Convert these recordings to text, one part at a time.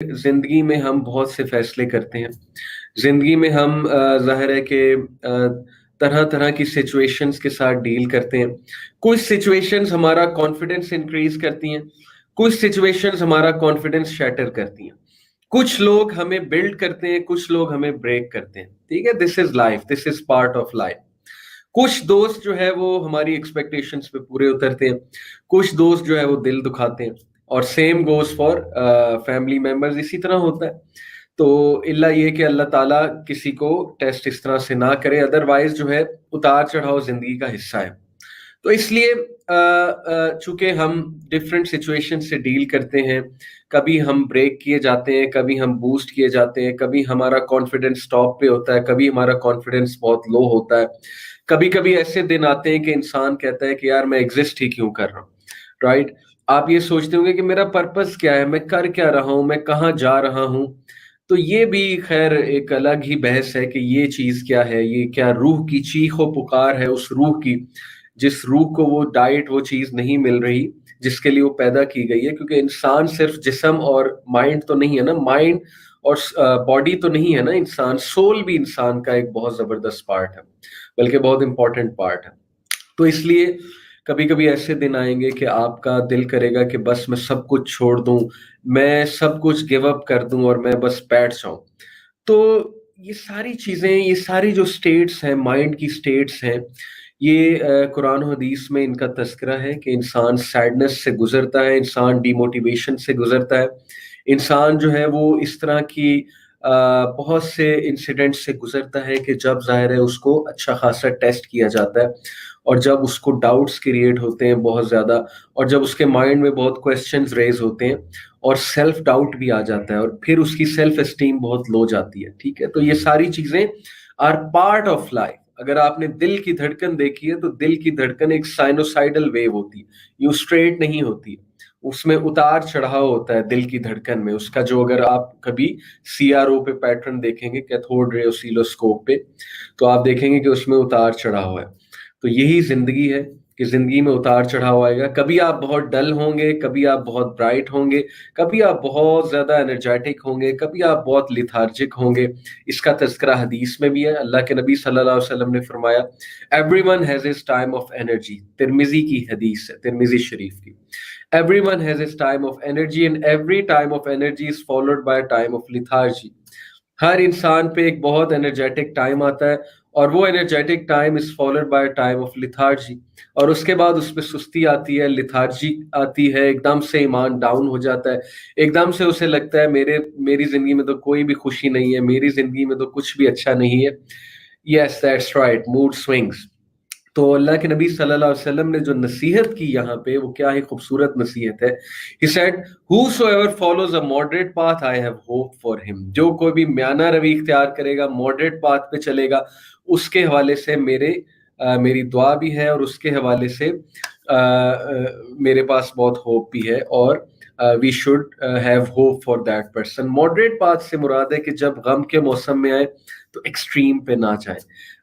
ज़िंदगी में हम बहुत से फ़ैसले करते हैं। ज़िंदगी में हम ज़ाहिर है कि तरह-तरह की सिचुएशंस के साथ डील करते हैं। कुछ सिचुएशंस हमारा कॉन्फिडेंस इंक्रीज़ करती हैं, कुछ सिचुएशंस हमारा कॉन्फिडेंस शैटर करती हैं। कुछ लोग हमें बिल्ड करते हैं, कुछ लोग हमें ब्रेक करते हैं। ठीक है? This is life, this is part of life. कुछ दोस्त जो है वो हमारी एक्सपेक्टेशंस पे पूरे उतरते हैं, कुछ दोस्त जो है वो दिल दुखाते हैं और same goes for family members इसी तरह होता है। तो इल्ला ये कि अल्लाह ताला किसी को टेस्ट इस तरह से ना करे, अदरवाइज़ जो है उतार-चढ़ाव ज़िंदगी का हिस्सा है। तो इसलिए चूँकि हम डिफरेंट सिचुएशन से डील करते हैं, कभी हम ब्रेक किए जाते हैं, कभी हम बूस्ट किए जाते हैं, कभी हमारा कॉन्फिडेंस टॉप पे होता है, कभी हमारा कॉन्फिडेंस बहुत लो होता है। कभी-कभी ऐसे दिन आते हैं कि इंसान कहता है कि यार मैं एग्ज़िस्ट ही क्यों कर रहा हूँ, राइट? आप ये सोचते होंगे कि मेरा पर्पस क्या है? मैं कर क्या रहा हूँ? मैं कहाँ जा रहा हूँ? तो ये भी ख़ैर एक अलग ही बहस है कि ये चीज़ क्या है? ये क्या रूह की चीख-ओ-पुकार है उस रूह की, जिस रूह को वो डाइट, वो चीज़ नहीं मिल रही, जिसके लिए वो पैदा की गई है। क्योंकि इंसान सिर्फ़ जिस्म और माइंड तो नहीं है ना, माइंड और बॉडी तो नहीं है ना इंसान, सोल भी इंसान का एक बहुत ज़बरदस्त पार्ट है, बल्कि बहुत इम्पोर्टेंट पार्ट है। तो इसलिए कभी-कभी ऐसे दिन आएँगे कि आपका दिल करेगा कि बस मैं सब कुछ छोड़ दूँ, मैं सब कुछ गिव अप कर दूँ और मैं बस बैठ जाऊँ। तो ये सारी चीज़ें, ये सारी जो स्टेट्स हैं, माइंड की स्टेट्स हैं, ये कुरान और हदीस में इनका तज़किरा है कि इंसान सैडनेस से गुज़रता है, इंसान डिमोटिवेशन से गुज़रता है। इंसान जो है वो इस तरह की बहुत से इंसिडेंट से गुज़रता है कि जब ज़ाहिर है उसको अच्छा खासा टेस्ट किया जाता है और जब उसको डाउट्स क्रिएट होते हैं बहुत ज़्यादा और जब उसके माइंड में बहुत क्वेश्चंस रेज़ होते हैं और सेल्फ डाउट भी आ जाता है और फिर उसकी सेल्फ एस्टीम बहुत लो जाती है, ठीक है? तो ये सारी चीज़ें आर पार्ट ऑफ लाइफ। अगर आपने दिल की धड़कन देखी है, तो दिल की धड़कन एक साइनोसाइडल वेव होती है, यूँ स्ट्रेट नहीं होती है। उसमें उतार-चढ़ाव होता है दिल की धड़कन में, उसका जो अगर आप कभी सीआरओ पे पैटर्न देखेंगे, कैथोड रे ऑसिलोस्कोप पे, तो आप देखेंगे कि उसमें उतार-चढ़ाव है। तो यही ज़िंदगी है कि ज़िंदगी में उतार-चढ़ाव आएगा। कभी आप बहुत डल होंगे, कभी आप बहुत ब्राइट होंगे, कभी आप बहुत ज़्यादा एनर्जेटिक होंगे, कभी आप बहुत लेथार्जिक होंगे। इसका तज़किरा हदीस में भी है। अल्लाह के नबी सल्लल्लाहु अलैहि वसल्लम ने फरमाया, "everyone has his time of energy." तिर्मिज़ी की हदीस है, तिर्मिज़ी शरीफ की। "Everyone has his time of energy and every time of energy is followed by a time of lethargy." हर इंसान पे एक बहुत एनर्जेटिक टाइम आता है और वो energetic time is followed by time of lethargy और उसके बाद उसमें सुस्ती आती है, लिथार्जी आती है, एकदम से ईमान डाउन हो जाता है, एकदम से उसे लगता है मेरी जिंदगी में तो कोई भी खुशी नहीं है, मेरी जिंदगी में तो कुछ भी अच्छा नहीं है। Yes that's right, mood swings. तो अल्लाह के नबी सल्लल्लाहु अलैहि वसल्लम ने जो नसीहत की यहाँ पे, वो क्या ही खूबसूरत नसीहत है। He said, "Whosoever follows a moderate path, I have hope for him." जो कोई भी म्याना रवि इख्तियार करेगा, मॉडरेट पाथ पे चलेगा, उसके हवाले से मेरी दुआ भी है और उसके हवाले से मेरे पास बहुत होप भी है और we should have hope for that person. Moderate path से मुराद है कि जब गम के मौसम में आए तो एक्सट्रीम पे ना जाएं,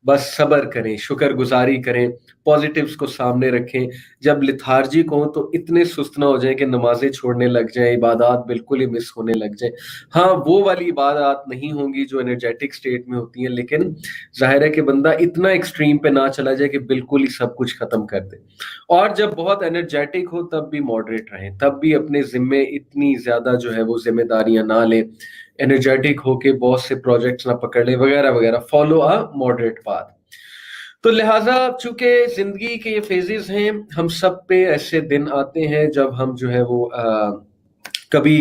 बस सब्र करें, शुक्रगुजारी करें, पॉजिटिव्स को सामने रखें। जब लिथार्जिक हों तो इतने सुस्त ना हो जाएं कि नमाजें छोड़ने लग जाएं, इबादत बिल्कुल ही मिस होने लग जाएं। हाँ, वो वाली इबादत नहीं होंगी जो एनर्जेटिक स्टेट में होती हैं, लेकिन ज़ाहिर है कि बंदा इतना एक्सट्रीम पे ना चला जाए कि बिल्कुल ही सब कुछ खत्म कर दे। और जब बहुत एनर्जेटिक हो तब भी मॉडरेट रहें, तब भी अपने ज़िम्मे इतनी ज़्यादा जो है वो ज़िम्मेदारियाँ ना लें, एनर्जेटिक होके बहुत से प्रोजेक्ट्स ना पकड़ लें वगैरह वगैरह। Follow a moderate path. तो लिहाजा चूंकि जिंदगी के ये फेजेस हैं, हम सब पे ऐसे दिन आते हैं जब हम जो है वो कभी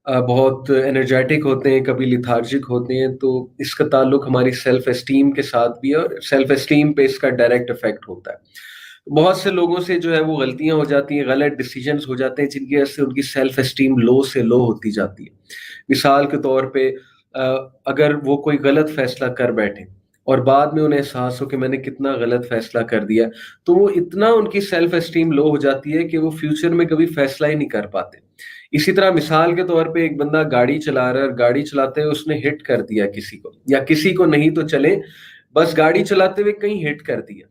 बहुत एनर्जेटिक होते हैं, कभी लिथार्जिक होते हैं। तो इसका ताल्लुक हमारी सेल्फ एस्टीम के साथ भी है और सेल्फ एस्टीम पे इसका डायरेक्ट इफेक्ट होता है। बहुत से लोगों से जो है वो गलतियां हो जाती हैं, गलत डिसीजंस हो जाते हैं, जिनकी वजह से उनकी सेल्फ एस्टीम लो से लो होती जाती है। मिसाल के तौर पे अगर वो कोई गलत फैसला कर बैठे और बाद में उन्हें एहसास हो कि मैंने कितना गलत फैसला कर दिया, तो वो इतना उनकी सेल्फ एस्टीम लो हो जाती है कि वो फ्यूचर में कभी फैसला ही नहीं कर पाते। इसी तरह मिसाल के तौर पे एक बंदा गाड़ी चला रहा है और गाड़ी चलाते हुए उसने हिट कर दिया किसी को, या किसी को नहीं तो चले, बस गाड़ी चलाते हुए कहीं हिट कर दिया।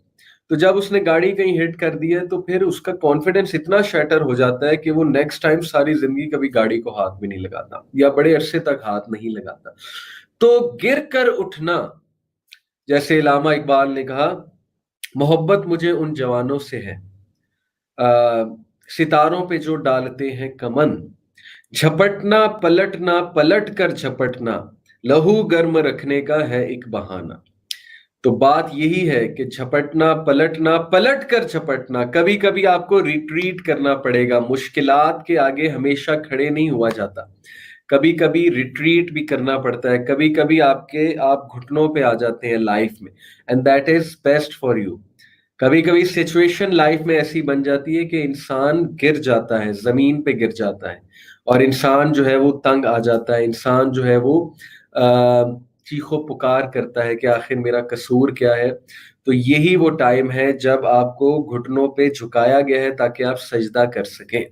تو جب اس نے گاڑی کہیں ہٹ کر دی ہے تو پھر اس کا کانفیڈنس اتنا شیٹر ہو جاتا ہے کہ وہ نیکسٹ ٹائم ساری زندگی کبھی گاڑی کو ہاتھ بھی نہیں لگاتا یا بڑے عرصے تک ہاتھ نہیں لگاتا. تو گر کر اٹھنا، جیسے علامہ اقبال نے کہا، محبت مجھے ان جوانوں سے ہے ستاروں پہ جو ڈالتے ہیں کمن، جھپٹنا پلٹنا پلٹ کر جھپٹنا، لہو گرم رکھنے کا ہے ایک بہانہ. تو بات یہی ہے کہ جھپٹنا پلٹنا پلٹ کر جھپٹنا، کبھی کبھی آپ کو ریٹریٹ کرنا پڑے گا. مشکلات کے آگے ہمیشہ کھڑے نہیں ہوا جاتا، کبھی کبھی ریٹریٹ بھی کرنا پڑتا ہے، کبھی کبھی آپ گھٹنوں پہ آ جاتے ہیں لائف میں، and that is best for you. کبھی کبھی سچویشن لائف میں ایسی بن جاتی ہے کہ انسان گر جاتا ہے، زمین پہ گر جاتا ہے، اور انسان جو ہے وہ تنگ آ جاتا ہے، انسان جو ہے وہ چیخو پکار کرتا ہے کہ آخر میرا قصور کیا ہے. تو یہی وہ ٹائم ہے جب آپ کو گھٹنوں پہ جھکایا گیا ہے تاکہ آپ سجدہ کر سکیں.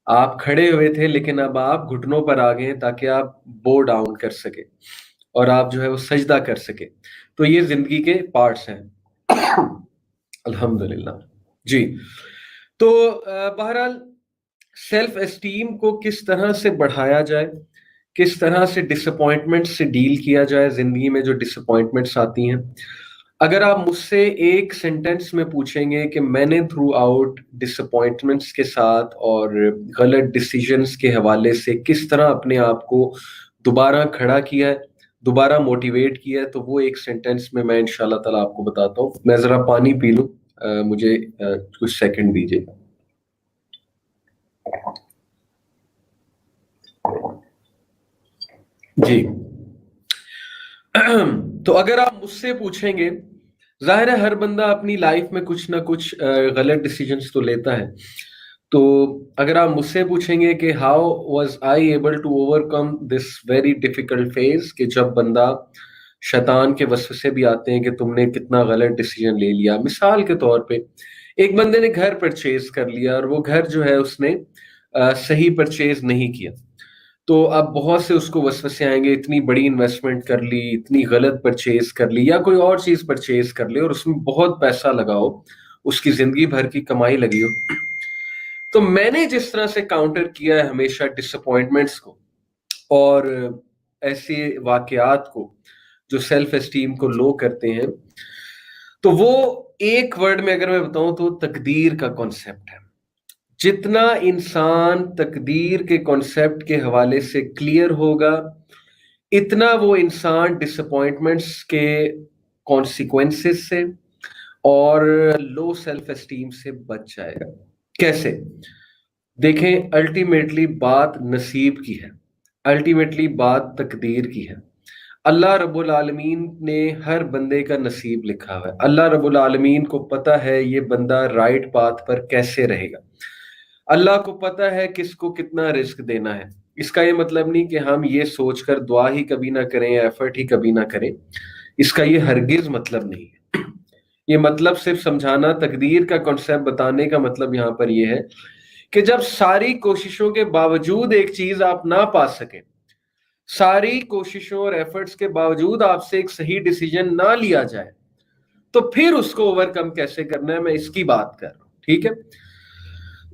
آپ کھڑے ہوئے تھے لیکن اب آپ گھٹنوں پر آ گئے ہیں تاکہ آپ بو ڈاؤن کر سکیں اور آپ جو ہے وہ سجدہ کر سکیں. تو یہ زندگی کے پارٹس ہیں. الحمدللہ. جی تو بہرحال سیلف اسٹیم کو کس طرح سے بڑھایا جائے، کس طرح سے ڈس اپوائنٹمنٹ سے ڈیل کیا جائے، زندگی میں جو ڈس اپوائنٹمنٹس آتی ہیں. اگر آپ مجھ سے ایک سینٹینس میں پوچھیں گے کہ میں نے تھرو آؤٹ ڈس اپوائنٹمنٹس کے ساتھ اور غلط ڈیسیجنس کے حوالے سے کس طرح اپنے آپ کو دوبارہ کھڑا کیا ہے، دوبارہ موٹیویٹ کیا ہے، تو وہ ایک سینٹینس میں انشاءاللہ تعالیٰ آپ کو بتاتا ہوں. میں ذرا پانی پی لوں، مجھے کچھ سیکنڈ دیجیے. جی تو اگر آپ مجھ سے پوچھیں گے، ظاہر ہے ہر بندہ اپنی لائف میں کچھ نہ کچھ غلط ڈیسیجنس تو لیتا ہے. تو اگر آپ مجھ سے پوچھیں گے کہ how was I able to overcome this very difficult phase, کہ جب بندہ شیطان کے وسوسے بھی آتے ہیں کہ تم نے کتنا غلط ڈیسیجن لے لیا. مثال کے طور پہ ایک بندے نے گھر پرچیز کر لیا اور وہ گھر جو ہے اس نے صحیح پرچیز نہیں کیا، تو اب بہت سے اس کو وسوسے آئیں گے، اتنی بڑی انویسٹمنٹ کر لی، اتنی غلط پرچیز کر لی، یا کوئی اور چیز پرچیز کر لی اور اس میں بہت پیسہ لگاؤ، اس کی زندگی بھر کی کمائی لگی ہو. تو میں نے جس طرح سے کاؤنٹر کیا ہے ہمیشہ ڈس اپوائنٹمنٹس کو اور ایسے واقعات کو جو سیلف اسٹیم کو لو کرتے ہیں، تو وہ ایک ورڈ میں اگر میں بتاؤں تو تقدیر کا کانسیپٹ ہے. جتنا انسان تقدیر کے کانسیپٹ کے حوالے سے کلیئر ہوگا، اتنا وہ انسان ڈس اپوائنٹمنٹس کے کانسیکوینسز سے اور لو سیلف اسٹیم سے بچ جائے گا. کیسے؟ دیکھیں، الٹیمیٹلی بات نصیب کی ہے، الٹیمیٹلی بات تقدیر کی ہے. اللہ رب العالمین نے ہر بندے کا نصیب لکھا ہوا ہے. اللہ رب العالمین کو پتہ ہے یہ بندہ رائٹ پاتھ پر کیسے رہے گا. اللہ کو پتہ ہے کس کو کتنا رزق دینا ہے. اس کا یہ مطلب نہیں کہ ہم یہ سوچ کر دعا ہی کبھی نہ کریں، ایفرٹ ہی کبھی نہ کریں. اس کا یہ ہرگز مطلب نہیں ہے. یہ مطلب صرف سمجھانا، تقدیر کا کانسیپٹ بتانے کا مطلب یہاں پر یہ ہے کہ جب ساری کوششوں کے باوجود ایک چیز آپ نہ پا سکیں، ساری کوششوں اور ایفرٹس کے باوجود آپ سے ایک صحیح ڈیسیجن نہ لیا جائے، تو پھر اس کو اوور کم کیسے کرنا ہے، میں اس کی بات کر رہا ہوں. ٹھیک ہے؟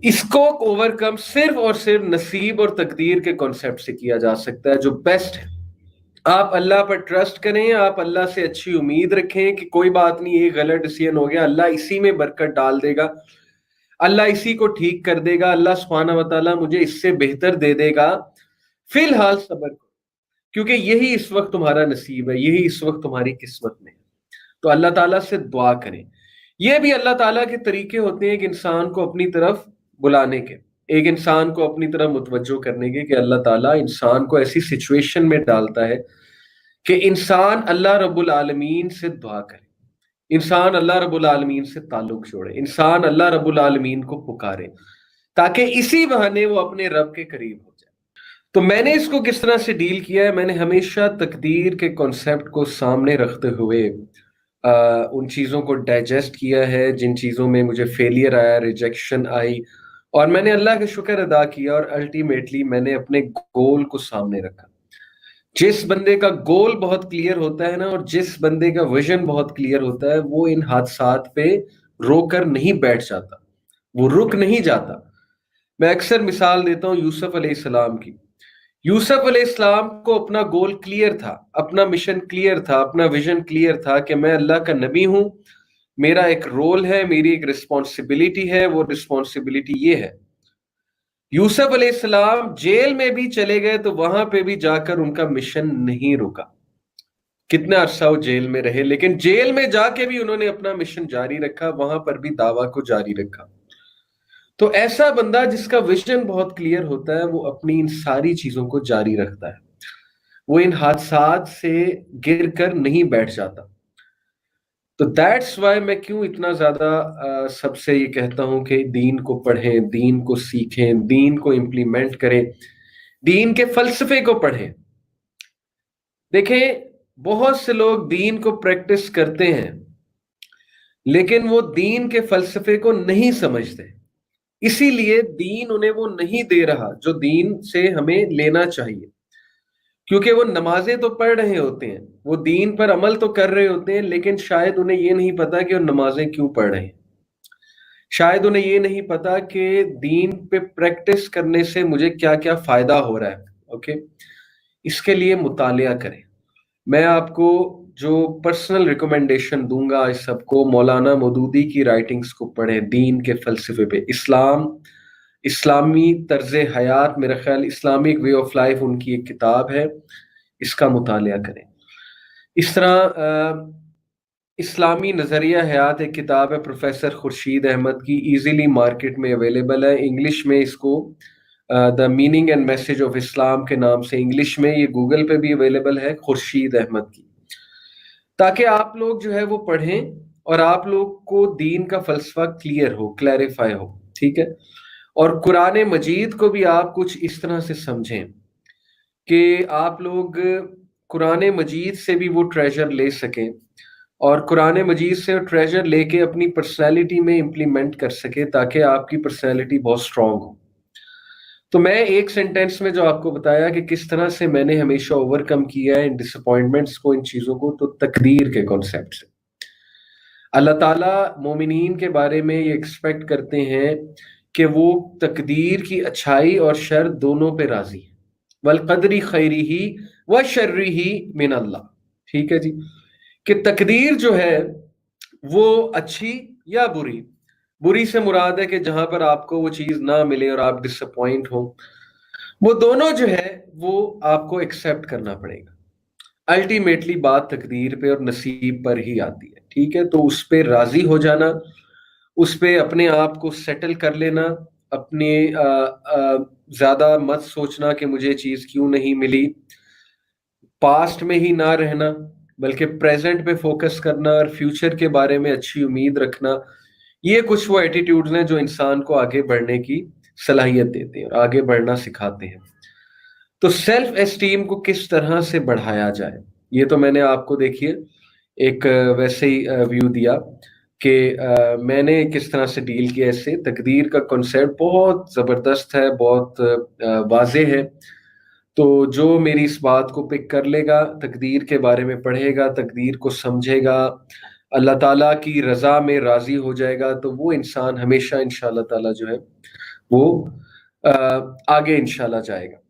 اس کو اوور کم صرف اور صرف نصیب اور تقدیر کے کانسیپٹ سے کیا جا سکتا ہے، جو بیسٹ ہے. آپ اللہ پر ٹرسٹ کریں، آپ اللہ سے اچھی امید رکھیں کہ کوئی بات نہیں، یہ غلط ڈیسیژن ہو گیا، اللہ اسی میں برکت ڈال دے گا، اللہ اسی کو ٹھیک کر دے گا، اللہ سبحانہ و تعالیٰ مجھے اس سے بہتر دے دے گا. فی الحال صبر کرو، کیونکہ یہی اس وقت تمہارا نصیب ہے، یہی اس وقت تمہاری قسمت میں ہے. تو اللہ تعالیٰ سے دعا کریں. یہ بھی اللہ تعالیٰ کے طریقے ہوتے ہیں کہ انسان کو اپنی طرف بلانے کے، ایک انسان کو اپنی طرف متوجہ کرنے کے، کہ اللہ تعالیٰ انسان کو ایسی سچویشن میں ڈالتا ہے کہ انسان اللہ رب العالمین سے دعا کرے، انسان اللہ رب العالمین سے تعلق جوڑے، انسان اللہ رب العالمین کو پکارے، تاکہ اسی بہانے وہ اپنے رب کے قریب ہو جائے. تو میں نے اس کو کس طرح سے ڈیل کیا ہے؟ میں نے ہمیشہ تقدیر کے کانسیپٹ کو سامنے رکھتے ہوئے ان چیزوں کو ڈائجسٹ کیا ہے جن چیزوں میں مجھے فیلئر آیا، ریجیکشن آئی، اور میں نے اللہ کا شکر ادا کیا اور الٹیمیٹلی میں نے اپنے گول کو سامنے رکھا. जिस बंदे का गोल बहुत क्लियर होता है ना, और जिस बंदे का विजन बहुत क्लियर होता है, वो इन हादसात पे रोकर नहीं बैठ जाता, वो रुक नहीं जाता। मैं अक्सर मिसाल देता हूँ यूसुफ अलैहिस्सलाम की। यूसुफ अलैहिस्सलाम को अपना गोल क्लियर था, अपना मिशन क्लियर था, अपना विजन क्लियर था कि मैं अल्लाह का नबी हूं, मेरा एक रोल है, मेरी एक रिस्पॉन्सिबिलिटी है, वो रिस्पॉन्सिबिलिटी ये है। यूसुफ अलैहिस्सलाम जेल में भी चले गए तो वहां पे भी जाकर उनका मिशन नहीं रुका। कितना अरसा वो जेल में रहे, लेकिन जेल में जाके भी उन्होंने अपना मिशन जारी रखा, वहां पर भी दावा को जारी रखा। तो ऐसा बंदा जिसका विजन बहुत क्लियर होता है, वो अपनी इन सारी चीजों को जारी रखता है, वो इन हादसात से गिर कर नहीं बैठ जाता। तो दैट्स वाई मैं क्यों इतना ज्यादा सबसे ये कहता हूं कि दीन को पढ़ें, दीन को सीखें, दीन को इम्प्लीमेंट करें, दीन के फलसफे को पढ़ें। देखें, बहुत से लोग दीन को प्रैक्टिस करते हैं, लेकिन वो दीन के फलसफे को नहीं समझते, इसीलिए दीन उन्हें वो नहीं दे रहा जो दीन से हमें लेना चाहिए। क्योंकि वो नमाजें तो पढ़ रहे होते हैं, वो दीन पर अमल तो कर रहे होते हैं, लेकिन शायद उन्हें ये नहीं पता कि वो नमाजें क्यों पढ़ रहे हैं। शायद उन्हें ये नहीं पता कि दीन पे प्रैक्टिस करने से मुझे क्या क्या फायदा हो रहा है। ओके, इसके लिए मुतालिया करें। मैं आपको जो पर्सनल रिकमेंडेशन दूंगा इस सबको, मौलाना मौदूदी की राइटिंग्स को पढ़ें, दीन के फलसफे पे, इस्लाम, इस्लामी तर्ज हयात, मेरा ख्याल इस्लामिक वे ऑफ लाइफ उनकी एक किताब है, इसका मुतालिया करें। इस तरह इस्लामी नज़रिया हयात एक किताब है प्रोफेसर खुर्शीद अहमद की, इजीली मार्केट में अवेलेबल है। इंग्लिश में इसको the meaning and message of Islam के नाम से इंग्लिश में, ये गूगल पे भी अवेलेबल है, खुर्शीद अहमद की, ताकि आप लोग जो है वो पढ़ें और आप लोग को दीन का फलसफा क्लियर हो, क्लैरिफाई हो। ठीक है, और कुरान मजीद को भी आप कुछ इस तरह से समझें कि आप लोग कुरान मजीद से भी वो ट्रेजर ले सकें, और कुरान मजीद से ट्रेजर लेके अपनी पर्सनैलिटी में इम्प्लीमेंट कर सके, ताकि आपकी पर्सनैलिटी बहुत स्ट्रांग हो। तो मैं एक सेंटेंस में जो आपको बताया कि किस तरह से मैंने हमेशा ओवरकम किया है इन डिसअपॉइंटमेंट्स को, इन चीज़ों को, तो तकदीर के कॉन्सेप्ट से। अल्लाह ताला मोमिनीन के बारे में ये एक्सपेक्ट करते हैं कि वो तकदीर की अच्छाई और शर दोनों पे राजी है। वल कदरी खैरी ही व शर्री ही मिन अल्लाह। ठीक है जी, कि तकदीर जो है वो अच्छी या बुरी, बुरी से मुराद है कि जहां पर आपको वो चीज ना मिले और आप डिसअपॉइंट हो, वो दोनों जो है वो आपको एक्सेप्ट करना पड़ेगा। अल्टीमेटली बात तकदीर पे और नसीब पर ही आती है। ठीक है, तो उस पे राजी हो जाना, उस पे अपने आप को सेटल कर लेना, अपने ज्यादा मत सोचना कि मुझे चीज क्यों नहीं मिली, पास्ट में ही ना रहना, बल्कि प्रेजेंट पे फोकस करना और फ्यूचर के बारे में अच्छी उम्मीद रखना। ये कुछ वो एटीट्यूड्स हैं जो इंसान को आगे बढ़ने की सलाहियत देते हैं और आगे बढ़ना सिखाते हैं। तो सेल्फ एस्टीम को किस तरह से बढ़ाया जाए, ये तो मैंने आपको देखिए एक वैसे ही व्यू दिया कि मैंने किस तरह से डील किया इससे। तकदीर का कॉन्सेप्ट बहुत ज़बरदस्त है, बहुत वाज़े है। तो जो मेरी इस बात को पिक कर लेगा, तकदीर के बारे में पढ़ेगा, तकदीर को समझेगा, अल्लाह ताला की रज़ा में राज़ी हो जाएगा, तो वो इंसान हमेशा इंशाअल्लाह ताला जो है वो आगे इंशाअल्लाह जाएगा।